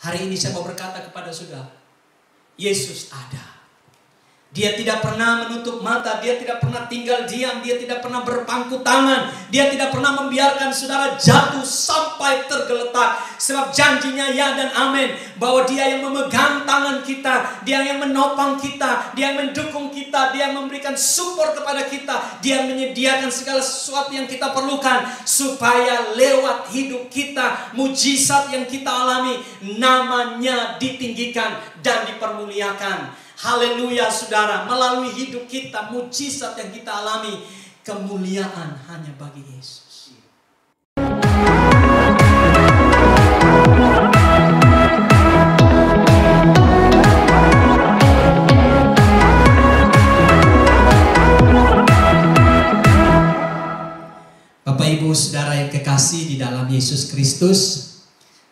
Hari ini saya mau berkata kepada saudara, Yesus ada. Dia tidak pernah menutup mata, dia tidak pernah tinggal diam, dia tidak pernah berpangku tangan, dia tidak pernah membiarkan saudara jatuh sampai tergeletak. Sebab janjinya ya dan amin, bahwa dia yang memegang tangan kita, dia yang menopang kita, dia yang mendukung kita, dia yang memberikan support kepada kita, dia yang menyediakan segala sesuatu yang kita perlukan, supaya lewat hidup kita, mujizat yang kita alami, namanya ditinggikan dan dipermuliakan. Haleluya saudara, melalui hidup kita, mujizat yang kita alami, kemuliaan hanya bagi Yesus. Bapak Ibu saudara yang kekasih di dalam Yesus Kristus,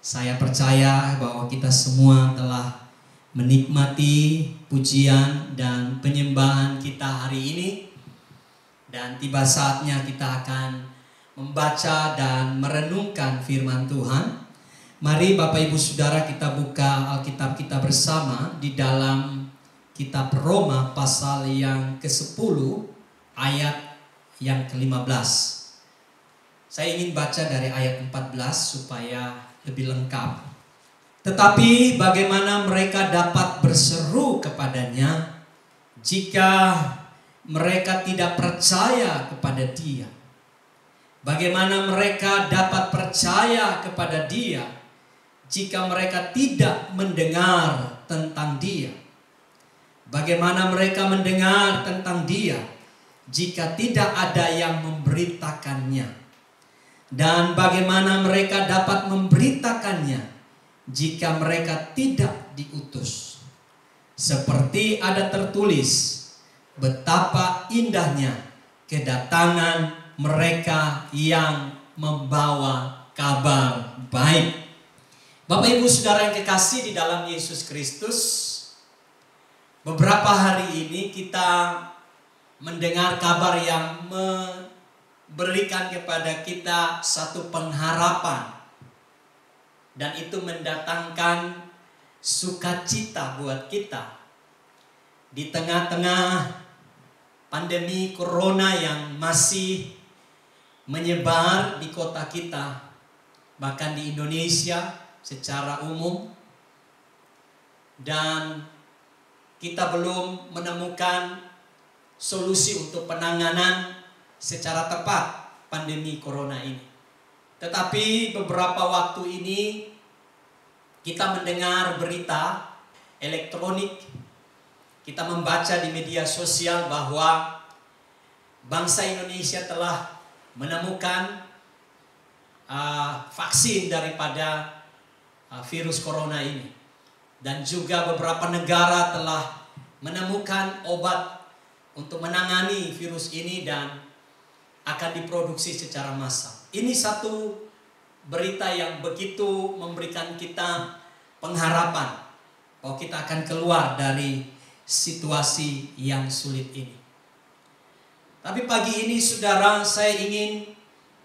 saya percaya bahwa kita semua telah menikmati pujian dan penyembahan kita hari ini. Dan tiba saatnya kita akan membaca dan merenungkan firman Tuhan. Mari Bapak Ibu Saudara kita buka Alkitab kita bersama di dalam kitab Roma pasal yang ke-10 ayat yang ke-15. Saya ingin baca dari ayat 14 supaya lebih lengkap. Tetapi bagaimana mereka dapat berseru kepadanya jika mereka tidak percaya kepada Dia? Bagaimana mereka dapat percaya kepada Dia jika mereka tidak mendengar tentang Dia? Bagaimana mereka mendengar tentang Dia jika tidak ada yang memberitakannya? Dan bagaimana mereka dapat memberitakannya jika mereka tidak diutus? Seperti ada tertulis, betapa indahnya kedatangan mereka yang membawa kabar baik. Bapak Ibu Saudara yang kekasih di dalam Yesus Kristus, beberapa hari ini kita mendengar kabar yang memberikan kepada kita satu pengharapan. Dan itu mendatangkan sukacita buat kita. Di tengah-tengah pandemi corona yang masih menyebar di kota kita, bahkan di Indonesia secara umum. Dan kita belum menemukan solusi untuk penanganan secara tepat pandemi corona ini. Tetapi beberapa waktu ini kita mendengar berita elektronik, kita membaca di media sosial bahwa bangsa Indonesia telah menemukan vaksin daripada virus corona ini. Dan juga beberapa negara telah menemukan obat untuk menangani virus ini dan akan diproduksi secara massal. Ini satu berita yang begitu memberikan kita pengharapan bahwa kita akan keluar dari situasi yang sulit ini. Tapi pagi ini saudara, saya ingin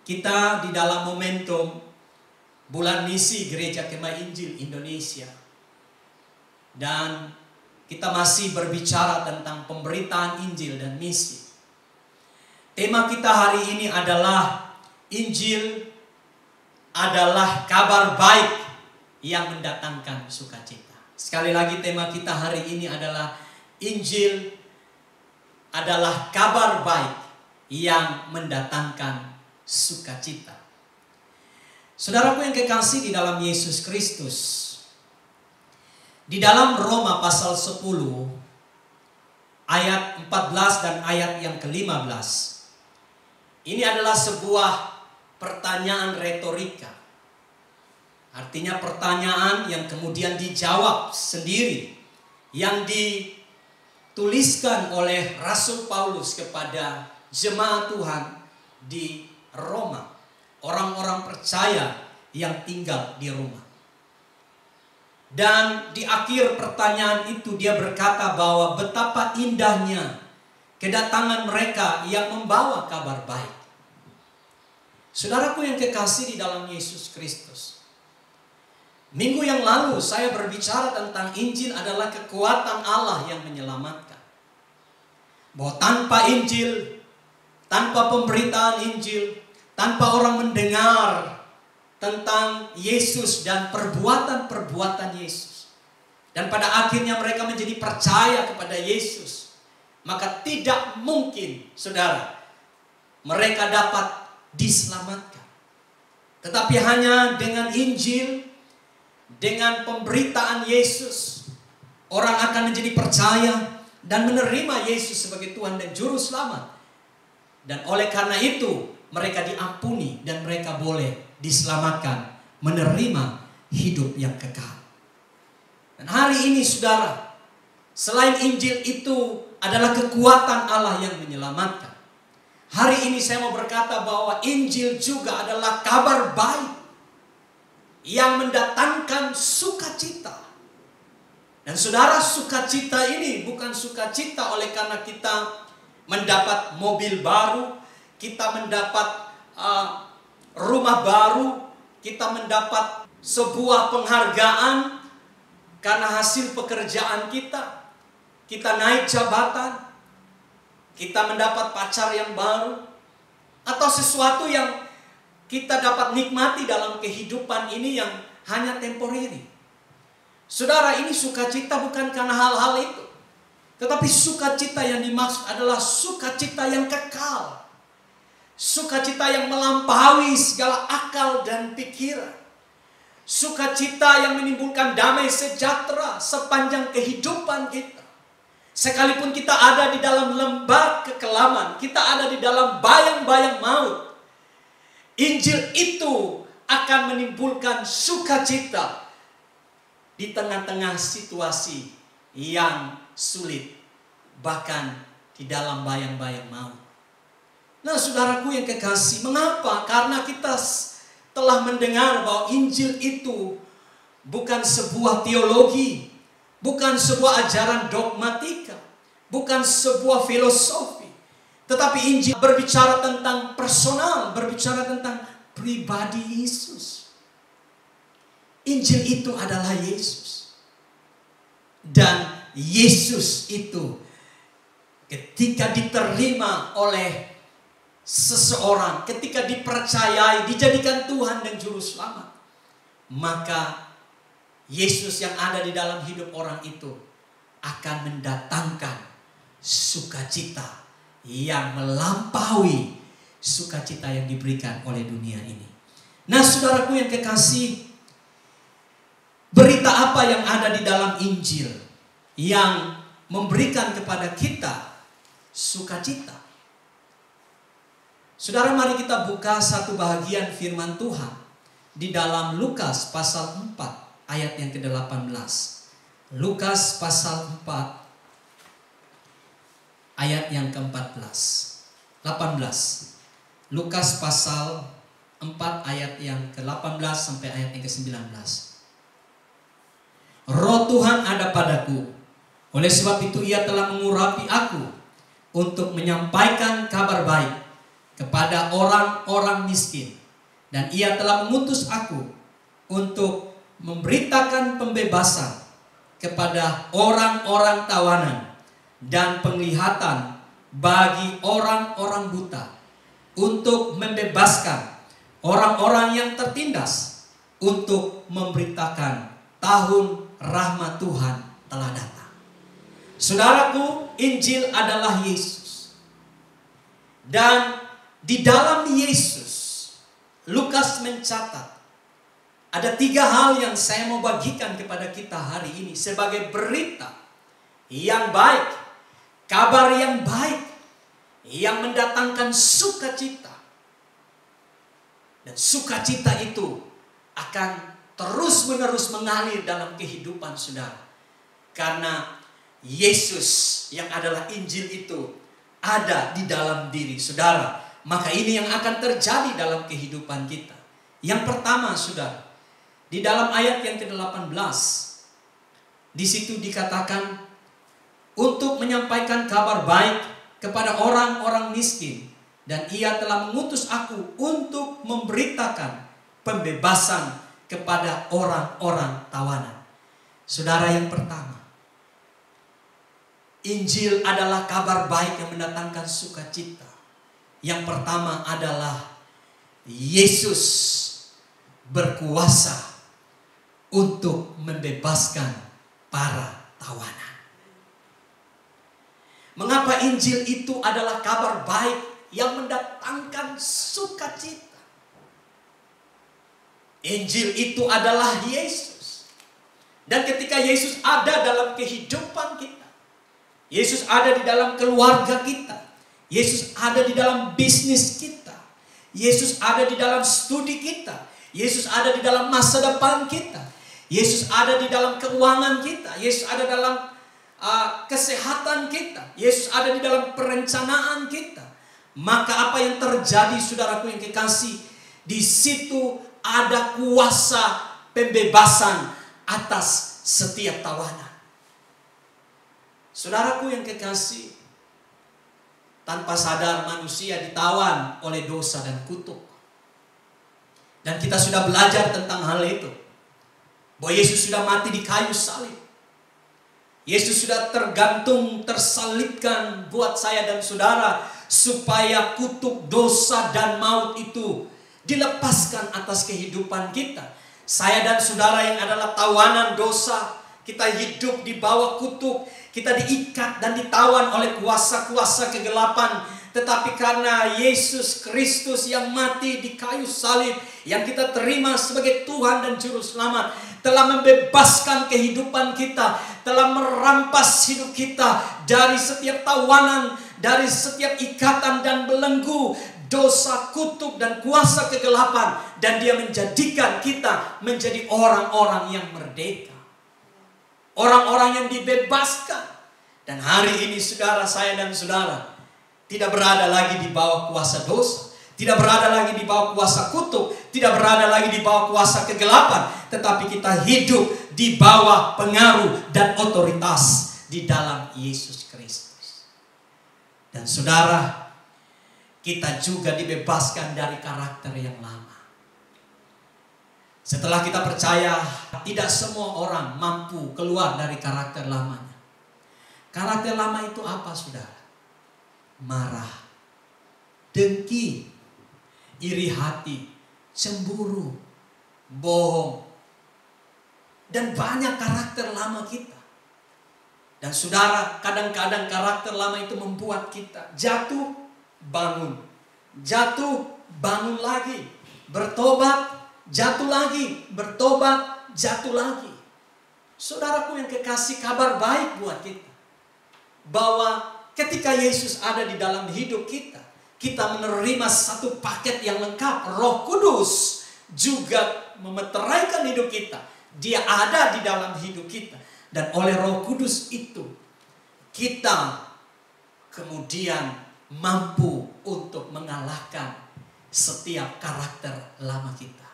kita di dalam momentum bulan misi Gereja Kemah Injil Indonesia, dan kita masih berbicara tentang pemberitaan Injil dan misi. Tema kita hari ini adalah Injil adalah kabar baik yang mendatangkan sukacita. Sekali lagi tema kita hari ini adalah Injil adalah kabar baik yang mendatangkan sukacita. Saudaraku yang kekasih di dalam Yesus Kristus, di dalam Roma pasal 10 ayat 14 dan ayat yang ke-15, ini adalah sebuah pertanyaan retorika. Artinya pertanyaan yang kemudian dijawab sendiri, yang dituliskan oleh Rasul Paulus kepada jemaat Tuhan di Roma, orang-orang percaya yang tinggal di Roma. Dan di akhir pertanyaan itu dia berkata bahwa betapa indahnya kedatangan mereka yang membawa kabar baik. Saudaraku yang kekasih di dalam Yesus Kristus, Minggu yang lalu saya berbicara tentang Injil adalah kekuatan Allah yang menyelamatkan. Bahwa tanpa Injil, tanpa pemberitaan Injil, tanpa orang mendengar tentang Yesus dan perbuatan-perbuatan Yesus, dan pada akhirnya mereka menjadi percaya kepada Yesus, maka tidak mungkin, saudara, mereka dapat diselamatkan. Tetapi hanya dengan Injil, dengan pemberitaan Yesus, orang akan menjadi percaya dan menerima Yesus sebagai Tuhan dan Juru Selamat. Dan oleh karena itu, mereka diampuni dan mereka boleh diselamatkan, menerima hidup yang kekal. Dan hari ini, saudara, selain Injil itu adalah kekuatan Allah yang menyelamatkan, hari ini saya mau berkata bahwa Injil juga adalah kabar baik yang mendatangkan sukacita. Dan saudara, sukacita ini bukan sukacita oleh karena kita mendapat mobil baru, kita mendapat rumah baru, kita mendapat sebuah penghargaan karena hasil pekerjaan kita, kita naik jabatan, kita mendapat pacar yang baru, atau sesuatu yang kita dapat nikmati dalam kehidupan ini yang hanya temporary. Saudara, ini sukacita bukan karena hal-hal itu. Tetapi sukacita yang dimaksud adalah sukacita yang kekal. Sukacita yang melampaui segala akal dan pikiran. Sukacita yang menimbulkan damai sejahtera sepanjang kehidupan kita. Sekalipun kita ada di dalam lembah kekelaman, kita ada di dalam bayang-bayang maut, Injil itu akan menimbulkan sukacita di tengah-tengah situasi yang sulit, bahkan di dalam bayang-bayang maut. Nah, saudaraku yang kekasih, mengapa? Karena kita telah mendengar bahwa Injil itu bukan sebuah teologi, bukan sebuah ajaran dogmatika, bukan sebuah filosofi, tetapi Injil berbicara tentang personal, berbicara tentang pribadi Yesus. Injil itu adalah Yesus. Dan Yesus itu ketika diterima oleh seseorang, ketika dipercayai, dijadikan Tuhan dan Juru Selamat, maka Yesus yang ada di dalam hidup orang itu akan mendatangkan sukacita yang melampaui sukacita yang diberikan oleh dunia ini. Nah, saudaraku yang kekasih, berita apa yang ada di dalam Injil yang memberikan kepada kita sukacita? Saudara, mari kita buka satu bahagian firman Tuhan di dalam Lukas pasal 4 ayat yang ke-18. Lukas pasal 4 ayat yang ke-14. 18. Lukas pasal 4 ayat yang ke-18 sampai ayat yang ke-19. Roh Tuhan ada padaku, oleh sebab itu ia telah mengurapi aku untuk menyampaikan kabar baik kepada orang-orang miskin. Dan ia telah mengutus aku untuk memberitakan pembebasan kepada orang-orang tawanan dan penglihatan bagi orang-orang buta, untuk membebaskan orang-orang yang tertindas, untuk memberitakan tahun rahmat Tuhan telah datang. Saudaraku, Injil adalah Yesus. Dan di dalam Yesus, Lukas mencatat ada 3 hal yang saya mau bagikan kepada kita hari ini sebagai berita yang baik, kabar yang baik, yang mendatangkan sukacita. Dan sukacita itu akan terus-menerus mengalir dalam kehidupan saudara. Karena Yesus yang adalah Injil itu ada di dalam diri saudara. Maka ini yang akan terjadi dalam kehidupan kita. Yang pertama, saudara, di dalam ayat yang ke-18, di situ dikatakan untuk menyampaikan kabar baik kepada orang-orang miskin, dan ia telah mengutus aku untuk memberitakan pembebasan kepada orang-orang tawanan. Saudara, yang pertama, Injil adalah kabar baik yang mendatangkan sukacita. Yang pertama adalah Yesus berkuasa untuk membebaskan para tawanan. Mengapa Injil itu adalah kabar baik yang mendatangkan sukacita? Injil itu adalah Yesus. Dan ketika Yesus ada dalam kehidupan kita, Yesus ada di dalam keluarga kita, Yesus ada di dalam bisnis kita, Yesus ada di dalam studi kita, Yesus ada di dalam masa depan kita, Yesus ada di dalam keuangan kita, Yesus ada dalam kesehatan kita, Yesus ada di dalam perencanaan kita. Maka apa yang terjadi, saudaraku yang kekasih, di situ ada kuasa pembebasan atas setiap tawanan. Saudaraku yang kekasih, tanpa sadar manusia ditawan oleh dosa dan kutuk. Dan kita sudah belajar tentang hal itu, bahwa Yesus sudah mati di kayu salib. Yesus sudah tersalibkan buat saya dan saudara, supaya kutuk dosa dan maut itu dilepaskan atas kehidupan kita. Saya dan saudara yang adalah tawanan dosa, kita hidup di bawah kutuk, kita diikat dan ditawan oleh kuasa-kuasa kegelapan. Tetapi karena Yesus Kristus yang mati di kayu salib, yang kita terima sebagai Tuhan dan Juru Selamat, telah membebaskan kehidupan kita, telah merampas hidup kita dari setiap tawanan, dari setiap ikatan dan belenggu dosa, kutuk dan kuasa kegelapan. Dan Dia menjadikan kita menjadi orang-orang yang merdeka, orang-orang yang dibebaskan. Dan hari ini saudara, saya dan saudara tidak berada lagi di bawah kuasa dosa, tidak berada lagi di bawah kuasa kutuk, tidak berada lagi di bawah kuasa kegelapan, tetapi kita hidup di bawah pengaruh dan otoritas di dalam Yesus Kristus. Dan saudara, kita juga dibebaskan dari karakter yang lama. Setelah kita percaya, tidak semua orang mampu keluar dari karakter lamanya. Karakter lama itu apa, saudara? Marah, dengki, iri hati, cemburu, bohong, dan banyak karakter lama kita. Dan saudara, kadang-kadang karakter lama itu membuat kita jatuh, bangun, jatuh, bangun lagi, bertobat, jatuh lagi, bertobat, jatuh lagi. Saudaraku yang kekasih, kabar baik buat kita, bahwa ketika Yesus ada di dalam hidup kita, kita menerima satu paket yang lengkap. Roh Kudus juga memeteraikan hidup kita. Dia ada di dalam hidup kita. Dan oleh Roh Kudus itu, kita kemudian mampu untuk mengalahkan setiap karakter lama kita.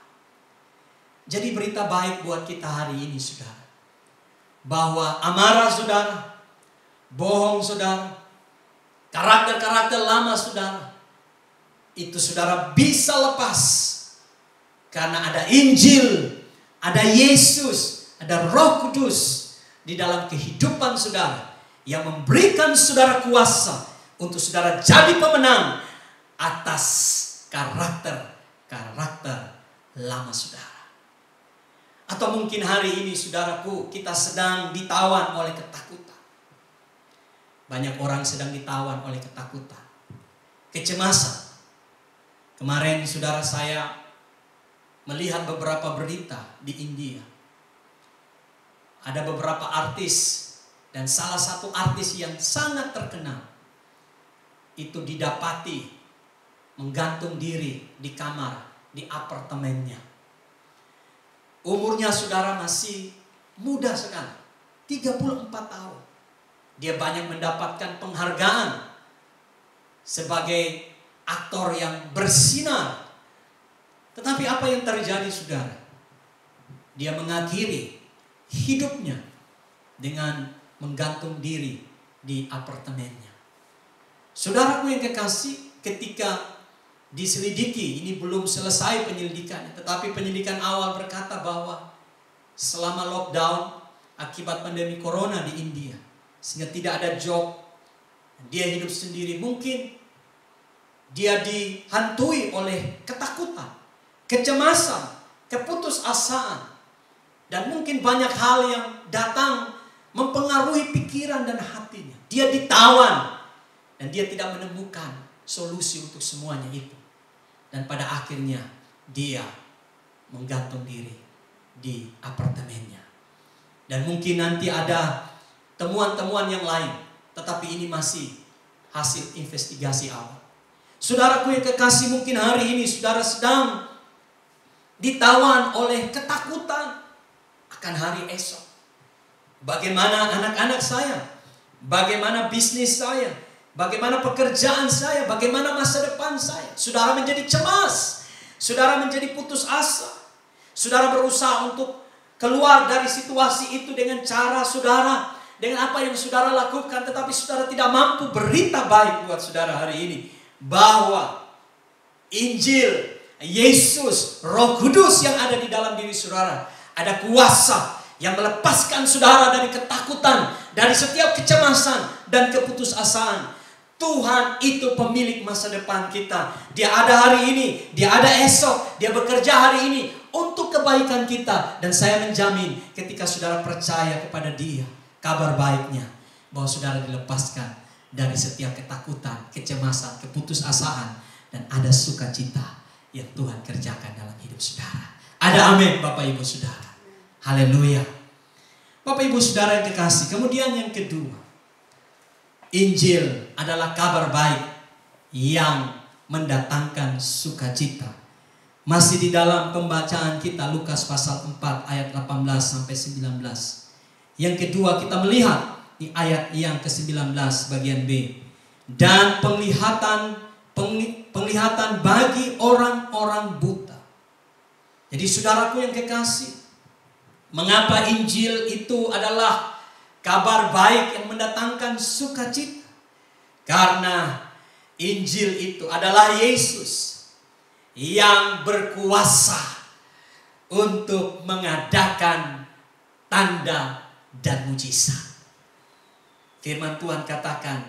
Jadi berita baik buat kita hari ini, saudara, bahwa amarah saudara, bohong saudara, karakter-karakter lama saudara, itu saudara bisa lepas. Karena ada Injil, ada Yesus, ada Roh Kudus di dalam kehidupan saudara, yang memberikan saudara kuasa untuk saudara jadi pemenang atas karakter-karakter lama saudara. Atau mungkin hari ini saudaraku, kita sedang ditawan oleh ketakutan. Banyak orang sedang ditawan oleh ketakutan, kecemasan. Kemarin saudara, saya melihat beberapa berita di India. Ada beberapa artis, dan salah satu artis yang sangat terkenal itu didapati menggantung diri di kamar, di apartemennya. Umurnya saudara masih muda sekali, 34 tahun. Dia banyak mendapatkan penghargaan sebagai aktor yang bersinar. Tetapi apa yang terjadi saudara? Dia mengakhiri hidupnya dengan menggantung diri di apartemennya. Saudaraku yang kekasih, ketika diselidiki. Ini belum selesai penyelidikannya, tetapi penyelidikan awal berkata bahwa selama lockdown akibat pandemi corona di India, sehingga tidak ada job, dia hidup sendiri. Mungkin dia dihantui oleh ketakutan, kecemasan, keputusasaan, dan mungkin banyak hal yang datang mempengaruhi pikiran dan hatinya. Dia ditawan dan dia tidak menemukan solusi untuk semuanya itu. Dan pada akhirnya dia menggantung diri di apartemennya. Dan mungkin nanti ada temuan-temuan yang lain, tetapi ini masih hasil investigasi awal. Saudaraku yang kekasih, mungkin hari ini saudara sedang ditawan oleh ketakutan akan hari esok. Bagaimana anak-anak saya? Bagaimana bisnis saya? Bagaimana pekerjaan saya? Bagaimana masa depan saya? Saudara menjadi cemas. Saudara menjadi putus asa. Saudara berusaha untuk keluar dari situasi itu dengan cara saudara, dengan apa yang saudara lakukan. Tetapi saudara tidak mampu. Berita baik buat saudara hari ini, bahwa Injil, Yesus, Roh Kudus yang ada di dalam diri saudara, ada kuasa yang melepaskan saudara dari ketakutan, dari setiap kecemasan dan keputusasaan. Tuhan itu pemilik masa depan kita. Dia ada hari ini, dia ada esok, dia bekerja hari ini untuk kebaikan kita. Dan saya menjamin ketika saudara percaya kepada dia, kabar baiknya bahwa saudara dilepaskan dari setiap ketakutan, kecemasan, keputusasaan, dan ada sukacita yang Tuhan kerjakan dalam hidup saudara. Ada amin Bapak Ibu Saudara. Haleluya. Bapak Ibu Saudara yang kekasih, kemudian yang kedua, Injil adalah kabar baik yang mendatangkan sukacita. Masih di dalam pembacaan kita Lukas pasal 4 ayat 18 sampai 19. Yang kedua kita melihat di ayat yang ke-19 bagian B. Dan penglihatan bagi orang-orang buta. Jadi saudaraku yang kekasih, mengapa Injil itu adalah kabar baik yang mendatangkan sukacita? Karena Injil itu adalah Yesus yang berkuasa untuk mengadakan tanda dan mujizat. Firman Tuhan katakan,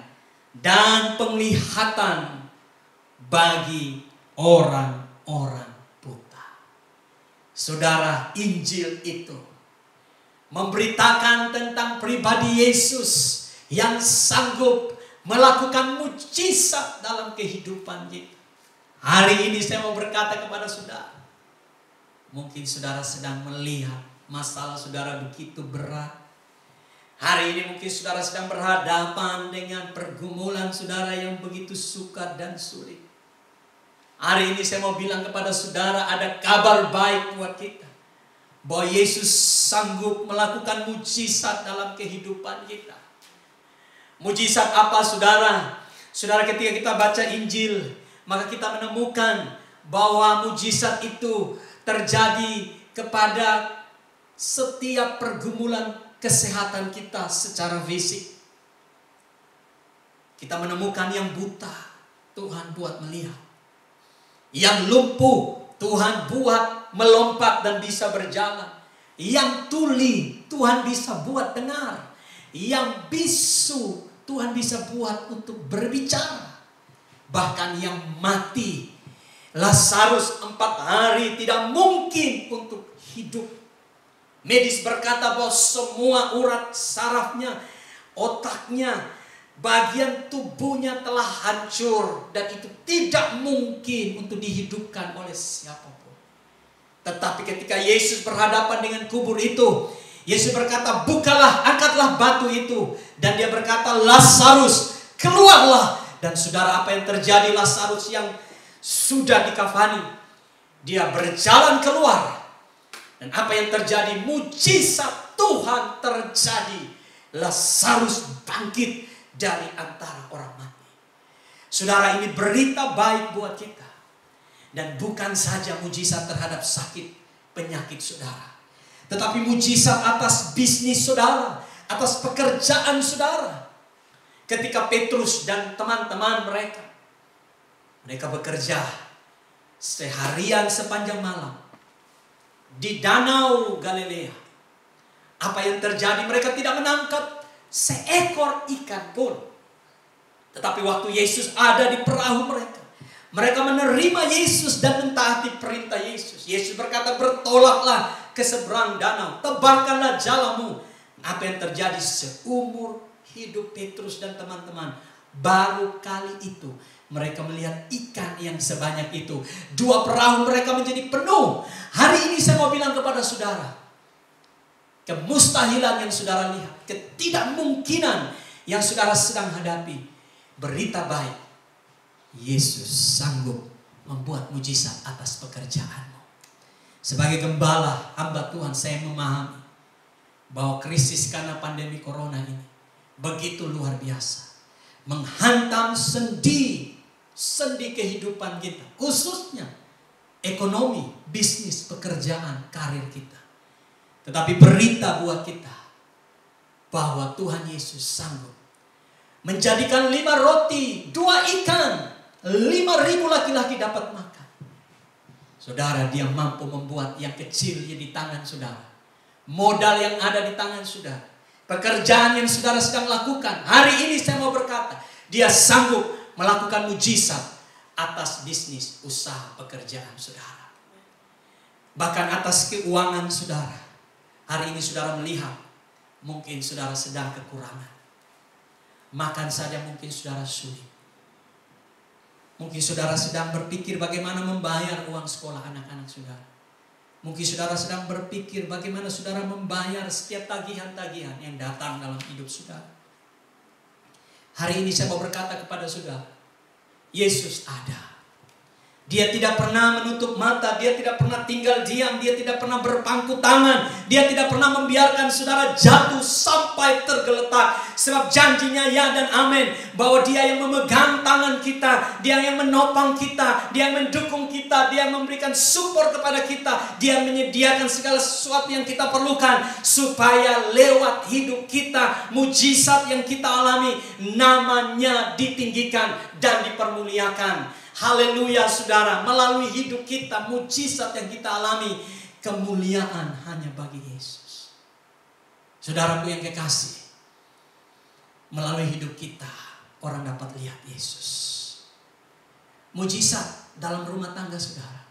dan penglihatan bagi orang-orang buta. Saudara, Injil itu memberitakan tentang pribadi Yesus yang sanggup melakukan mujizat dalam kehidupan kita. Hari ini saya mau berkata kepada saudara, mungkin saudara sedang melihat masalah saudara begitu berat. Hari ini mungkin saudara sedang berhadapan dengan pergumulan saudara yang begitu sukar dan sulit. Hari ini saya mau bilang kepada saudara, ada kabar baik buat kita, bahwa Yesus sanggup melakukan mujizat dalam kehidupan kita. Mujizat apa saudara? Saudara, ketika kita baca Injil, maka kita menemukan bahwa mujizat itu terjadi kepada setiap pergumulan kesehatan kita secara fisik. Kita menemukan yang buta, Tuhan buat melihat. Yang lumpuh, Tuhan buat melompat dan bisa berjalan. Yang tuli, Tuhan bisa buat dengar. Yang bisu, Tuhan bisa buat untuk berbicara. Bahkan yang mati, Lazarus 4 hari tidak mungkin untuk hidup. Medis berkata bahwa semua urat sarafnya, otaknya, bagian tubuhnya telah hancur. Dan itu tidak mungkin untuk dihidupkan oleh siapapun. Tetapi ketika Yesus berhadapan dengan kubur itu, Yesus berkata, bukalah, angkatlah batu itu. Dan dia berkata, Lazarus, keluarlah. Dan saudara, apa yang terjadi? Lazarus yang sudah dikafani, dia berjalan keluar. Dan apa yang terjadi? Mujizat Tuhan terjadi. Lazarus bangkit dari antara orang mati. Saudara, ini berita baik buat kita. Dan bukan saja mujizat terhadap sakit, penyakit saudara, tetapi mujizat atas bisnis saudara, atas pekerjaan saudara. Ketika Petrus dan teman-teman mereka bekerja seharian sepanjang malam di danau Galilea. Apa yang terjadi? Mereka tidak menangkap seekor ikan pun. Tetapi waktu Yesus ada di perahu mereka, mereka menerima Yesus dan mentaati perintah Yesus. Yesus berkata, bertolaklah ke seberang danau, tebarkanlah jalamu. Apa yang terjadi? Seumur hidup Petrus dan teman-teman, baru kali itu mereka melihat ikan yang sebanyak itu. 2 perahu mereka menjadi penuh. Hari ini saya mau bilang kepada saudara, kemustahilan yang saudara lihat, ketidakmungkinan yang saudara sedang hadapi, berita baik, Yesus sanggup membuat mujizat atas pekerjaanmu. Sebagai gembala, hamba Tuhan, saya memahami bahwa krisis karena pandemi corona ini begitu luar biasa, menghantam sendi kehidupan kita, khususnya ekonomi, bisnis, pekerjaan, karir kita. Tetapi berita buat kita bahwa Tuhan Yesus sanggup menjadikan 5 roti, 2 ikan, 5.000 laki-laki dapat makan. Saudara, Dia mampu membuat yang kecil di tangan saudara, modal yang ada di tangan saudara, pekerjaan yang saudara sedang lakukan. Hari ini saya mau berkata, Dia sanggup melakukan mujizat atas bisnis, usaha, pekerjaan saudara. Bahkan atas keuangan saudara. Hari ini saudara melihat, mungkin saudara sedang kekurangan. Makan saja mungkin saudara sulit. Mungkin saudara sedang berpikir bagaimana membayar uang sekolah anak-anak saudara. Mungkin saudara sedang berpikir bagaimana saudara membayar setiap tagihan-tagihan yang datang dalam hidup saudara. Hari ini saya mau berkata kepada saudara, Yesus ada. Dia tidak pernah menutup mata, Dia tidak pernah tinggal diam, Dia tidak pernah berpangku tangan, Dia tidak pernah membiarkan saudara jatuh sampai tergeletak. Sebab janjinya ya dan amin, bahwa Dia yang memegang tangan kita, Dia yang menopang kita, Dia yang mendukung kita, Dia yang memberikan support kepada kita, Dia yang menyediakan segala sesuatu yang kita perlukan, supaya lewat hidup kita, mujizat yang kita alami, namanya ditinggikan dan dipermuliakan. Haleluya saudara, melalui hidup kita, mujizat yang kita alami, kemuliaan hanya bagi Yesus. Saudaraku yang kekasih, melalui hidup kita, orang dapat lihat Yesus. Mujizat dalam rumah tangga saudara.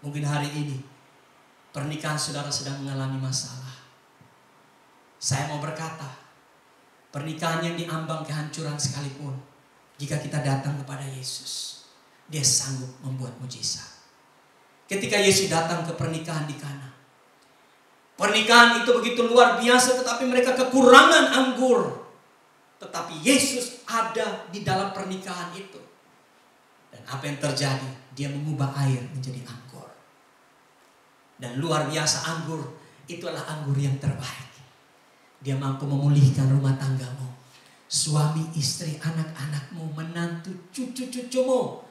Mungkin hari ini, pernikahan saudara sedang mengalami masalah. Saya mau berkata, pernikahan yang diambang kehancuran sekalipun, jika kita datang kepada Yesus, Dia sanggup membuat mujizat. Ketika Yesus datang ke pernikahan di Kana, pernikahan itu begitu luar biasa, tetapi mereka kekurangan anggur. Tetapi Yesus ada di dalam pernikahan itu. Dan apa yang terjadi? Dia mengubah air menjadi anggur. Dan luar biasa, anggur itu adalah anggur yang terbaik. Dia mampu memulihkan rumah tanggamu, suami, istri, anak-anakmu, menantu, cucu-cucumu.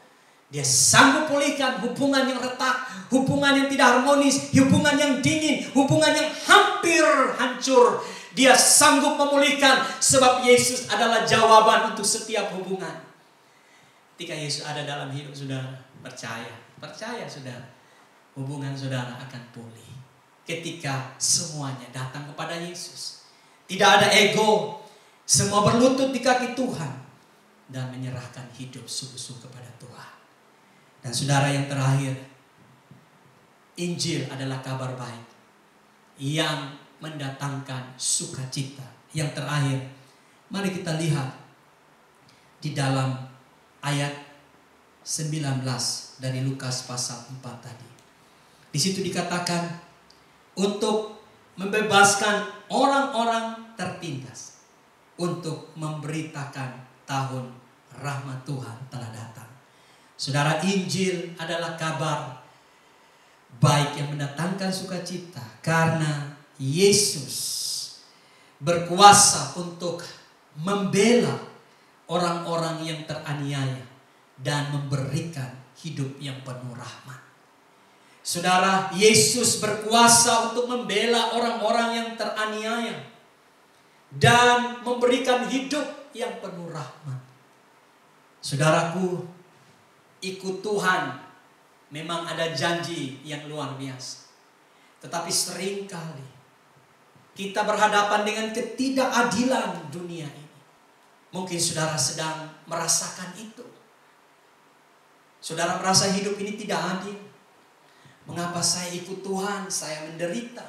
Dia sanggup pulihkan hubungan yang retak, hubungan yang tidak harmonis, hubungan yang dingin, hubungan yang hampir hancur. Dia sanggup memulihkan, sebab Yesus adalah jawaban untuk setiap hubungan. Ketika Yesus ada dalam hidup saudara, percaya saudara, hubungan saudara akan pulih. Ketika semuanya datang kepada Yesus, tidak ada ego, semua berlutut di kaki Tuhan dan menyerahkan hidup sungguh-sungguh kepada Tuhan. Dan saudara yang terakhir, Injil adalah kabar baik yang mendatangkan sukacita. Yang terakhir, mari kita lihat di dalam ayat 19 dari Lukas pasal 4 tadi. Di situ dikatakan untuk membebaskan orang-orang tertindas, untuk memberitakan tahun rahmat Tuhan telah datang. Saudara, Injil adalah kabar baik yang mendatangkan sukacita karena Yesus berkuasa untuk membela orang-orang yang teraniaya dan memberikan hidup yang penuh rahmat. Saudara, Yesus berkuasa untuk membela orang-orang yang teraniaya dan memberikan hidup yang penuh rahmat. Saudaraku, ikut Tuhan memang ada janji yang luar biasa. Tetapi seringkali kita berhadapan dengan ketidakadilan dunia ini. Mungkin saudara sedang merasakan itu. Saudara merasa hidup ini tidak adil. Mengapa saya ikut Tuhan, saya menderita?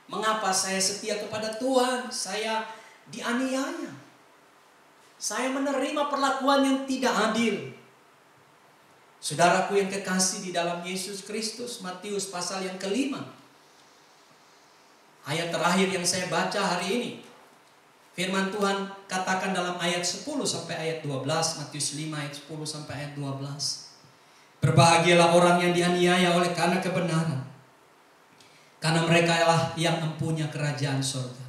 Mengapa saya setia kepada Tuhan, saya dianiaya? Saya menerima perlakuan yang tidak adil. Saudaraku yang kekasih di dalam Yesus Kristus, Matius pasal yang ke-5. Ayat terakhir yang saya baca hari ini. Firman Tuhan katakan dalam ayat 10 sampai ayat 12. Matius 5 ayat 10 sampai ayat 12. Berbahagialah orang yang dianiaya oleh karena kebenaran, karena mereka lah yang mempunyai kerajaan surga.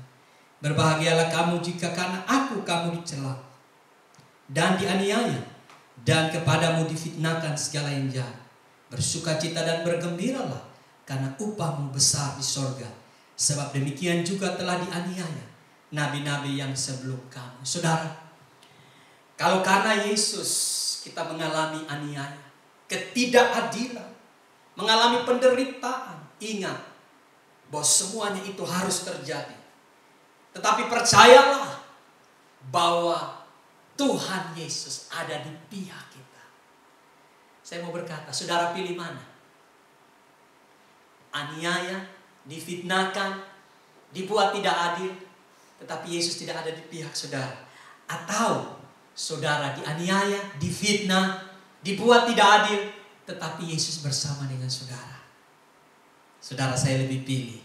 Berbahagialah kamu jika karena aku kamu dicela dan dianiaya, dan kepadamu difitnahkan segala yang jahat. Bersukacita dan bergembiralah, karena upahmu besar di sorga. Sebab demikian juga telah dianiaya nabi-nabi yang sebelum kamu. Saudara, kalau karena Yesus kita mengalami aniaya, ketidakadilan, mengalami penderitaan, ingat bahwa semuanya itu harus terjadi. Tetapi percayalah bahwa Tuhan Yesus ada di pihak kita. Saya mau berkata, saudara pilih mana? Aniaya, difitnahkan, dibuat tidak adil, tetapi Yesus tidak ada di pihak saudara. Atau saudara dianiaya, difitnah, dibuat tidak adil, tetapi Yesus bersama dengan saudara. Saudara, saya lebih pilih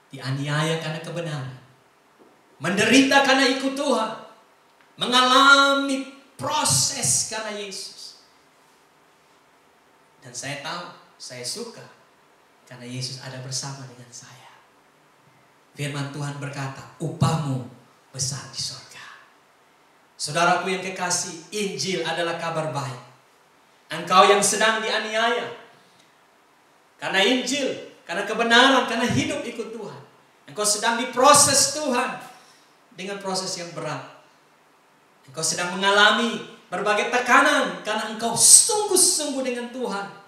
dianiaya karena kebenaran, menderita karena ikut Tuhan, mengalami proses karena Yesus. Dan saya tahu, saya suka karena Yesus ada bersama dengan saya. Firman Tuhan berkata, upahmu besar di surga. Saudaraku yang kekasih, Injil adalah kabar baik. Engkau yang sedang dianiaya karena Injil, karena kebenaran, karena hidup ikut Tuhan. Engkau sedang diproses Tuhan dengan proses yang berat. Engkau sedang mengalami berbagai tekanan karena engkau sungguh-sungguh dengan Tuhan.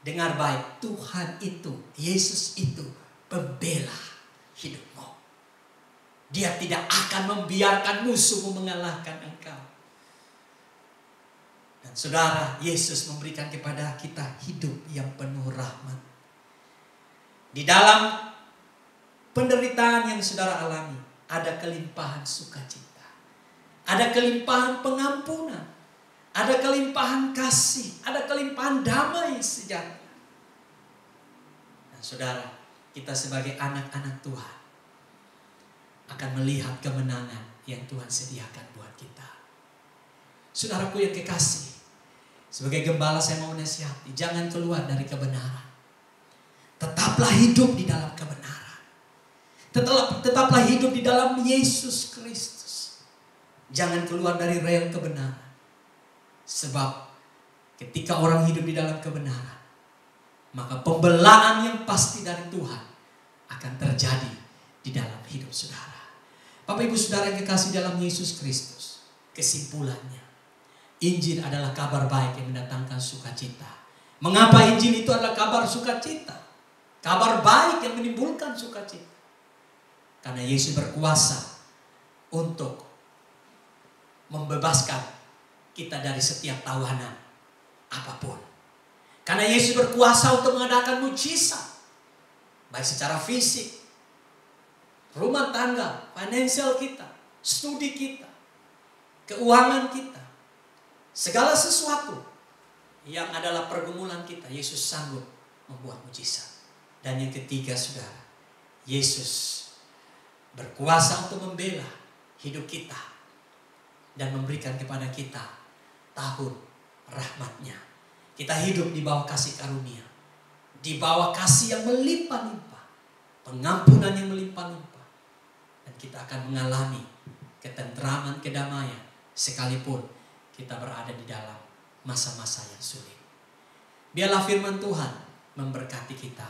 Dengar baik, Tuhan itu, Yesus itu pembela hidupmu. Dia tidak akan membiarkan musuhmu mengalahkan engkau. Dan saudara, Yesus memberikan kepada kita hidup yang penuh rahmat. Di dalam penderitaan yang saudara alami, ada kelimpahan sukacita, ada kelimpahan pengampunan, ada kelimpahan kasih, ada kelimpahan damai sejahtera. Dan saudara, kita sebagai anak-anak Tuhan akan melihat kemenangan yang Tuhan sediakan buat kita. Saudaraku yang kekasih, sebagai gembala saya mau nasihati, jangan keluar dari kebenaran. Tetaplah hidup di dalam kebenaran. Tetaplah hidup di dalam Yesus Kristus. Jangan keluar dari rel kebenaran. Sebab ketika orang hidup di dalam kebenaran, maka pembelaan yang pasti dari Tuhan akan terjadi di dalam hidup saudara. Bapak Ibu Saudara yang kekasih dalam Yesus Kristus, kesimpulannya, Injil adalah kabar baik yang mendatangkan sukacita. Mengapa Injil itu adalah kabar sukacita? Kabar baik yang menimbulkan sukacita. Karena Yesus berkuasa untuk membebaskan kita dari setiap tawanan apapun. Karena Yesus berkuasa untuk mengadakan mujizat, baik secara fisik, rumah tangga, finansial kita, studi kita, keuangan kita, segala sesuatu yang adalah pergumulan kita, Yesus sanggup membuat mujizat. Dan yang ketiga saudara, Yesus berkuasa untuk membela hidup kita dan memberikan kepada kita tahun rahmat-Nya. Kita hidup di bawah kasih karunia, di bawah kasih yang melimpah-limpah, pengampunan yang melimpah-limpah. Dan kita akan mengalami ketentraman, kedamaian sekalipun kita berada di dalam masa-masa yang sulit. Biarlah firman Tuhan memberkati kita